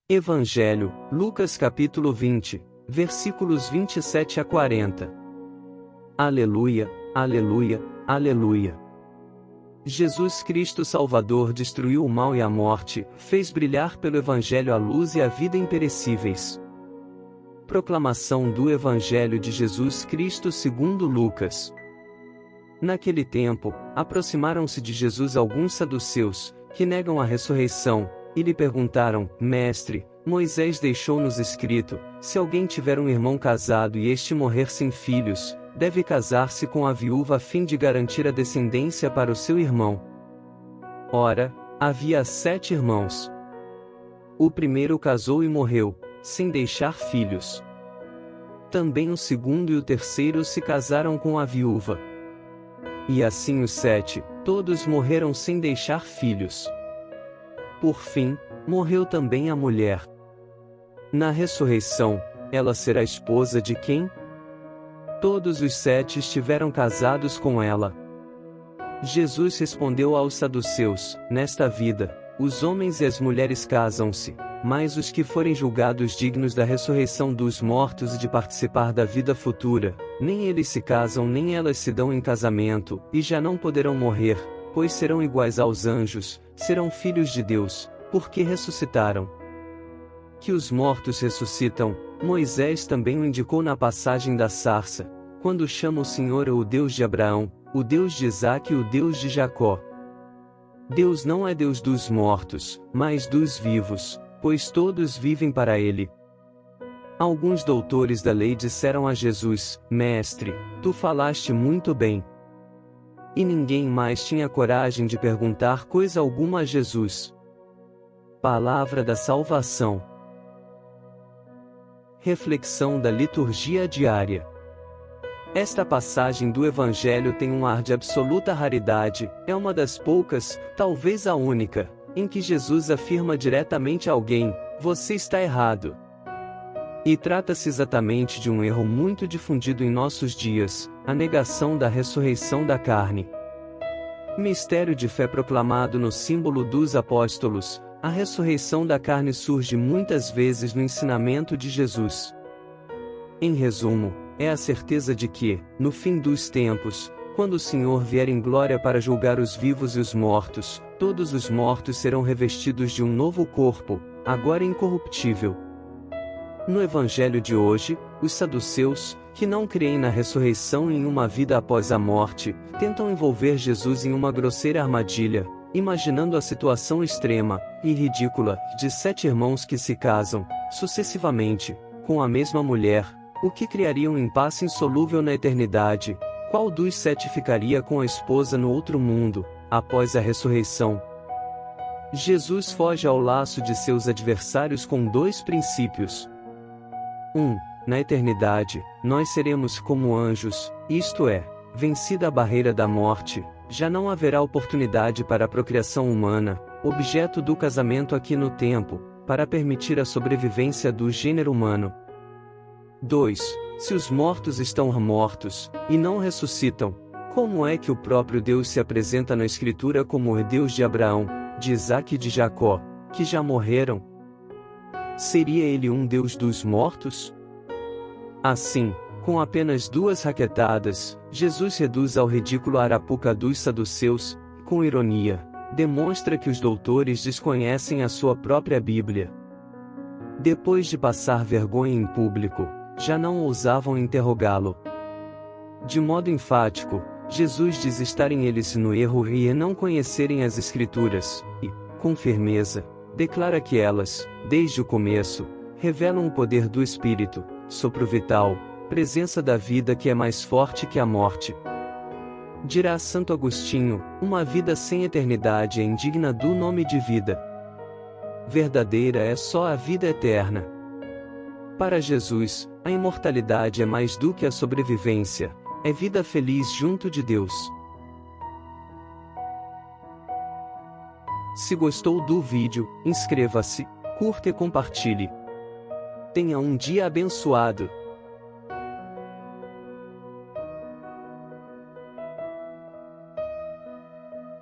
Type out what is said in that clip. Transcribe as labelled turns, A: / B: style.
A: Evangelho, Lucas capítulo 20, versículos 27 a 40. Aleluia, aleluia, aleluia. Jesus Cristo Salvador destruiu o mal e a morte, fez brilhar pelo Evangelho a luz e a vida imperecíveis. Proclamação do Evangelho de Jesus Cristo segundo Lucas. Naquele tempo, aproximaram-se de Jesus alguns saduceus, que negam a ressurreição, e lhe perguntaram: Mestre, Moisés deixou-nos escrito, se alguém tiver um irmão casado e este morrer sem filhos, deve casar-se com a viúva a fim de garantir a descendência para o seu irmão. Ora, havia 7 irmãos. O primeiro casou e morreu, sem deixar filhos. Também o segundo e o terceiro se casaram com a viúva. E assim os 7, todos morreram sem deixar filhos. Por fim, morreu também a mulher. Na ressurreição, ela será esposa de quem? Todos os 7 estiveram casados com ela. Jesus respondeu aos saduceus: Nesta vida, os homens e as mulheres casam-se, mas os que forem julgados dignos da ressurreição dos mortos e de participar da vida futura, nem eles se casam nem elas se dão em casamento, e já não poderão morrer, pois serão iguais aos anjos, serão filhos de Deus, porque ressuscitaram. Que os mortos ressuscitam, Moisés também o indicou na passagem da sarça, quando chama o Senhor o Deus de Abraão, o Deus de Isaque e o Deus de Jacó. Deus não é Deus dos mortos, mas dos vivos, pois todos vivem para ele. Alguns doutores da lei disseram a Jesus: Mestre, tu falaste muito bem. E ninguém mais tinha coragem de perguntar coisa alguma a Jesus. Palavra da salvação. Reflexão da liturgia diária. Esta passagem do Evangelho tem um ar de absoluta raridade, é uma das poucas, talvez a única, em que Jesus afirma diretamente a alguém: você está errado. E trata-se exatamente de um erro muito difundido em nossos dias, a negação da ressurreição da carne. Mistério de fé proclamado no símbolo dos apóstolos, a ressurreição da carne surge muitas vezes no ensinamento de Jesus. Em resumo, é a certeza de que, no fim dos tempos, quando o Senhor vier em glória para julgar os vivos e os mortos, todos os mortos serão revestidos de um novo corpo, agora incorruptível. No Evangelho de hoje, os saduceus, que não creem na ressurreição e em uma vida após a morte, tentam envolver Jesus em uma grosseira armadilha, imaginando a situação extrema e ridícula de 7 irmãos que se casam, sucessivamente, com a mesma mulher, o que criaria um impasse insolúvel na eternidade. Qual dos 7 ficaria com a esposa no outro mundo, após a ressurreição? Jesus foge ao laço de seus adversários com 2 princípios. 1. Na eternidade, nós seremos como anjos, isto é, vencida a barreira da morte, já não haverá oportunidade para a procriação humana, objeto do casamento aqui no tempo, para permitir a sobrevivência do gênero humano. 2. Se os mortos estão mortos, e não ressuscitam, como é que o próprio Deus se apresenta na Escritura como o Deus de Abraão, de Isaque e de Jacó, que já morreram? Seria ele um Deus dos mortos? Assim, com apenas 2 raquetadas, Jesus reduz ao ridículo a arapuca dos saduceus, com ironia, demonstra que os doutores desconhecem a sua própria Bíblia. Depois de passar vergonha em público, já não ousavam interrogá-lo. De modo enfático, Jesus diz estarem eles no erro e não conhecerem as Escrituras, e, com firmeza, declara que elas, desde o começo, revelam o poder do Espírito, sopro vital, presença da vida que é mais forte que a morte. Dirá Santo Agostinho: uma vida sem eternidade é indigna do nome de vida. Verdadeira é só a vida eterna. Para Jesus, a imortalidade é mais do que a sobrevivência, é vida feliz junto de Deus. Se gostou do vídeo, inscreva-se, curta e compartilhe. Tenha um dia abençoado.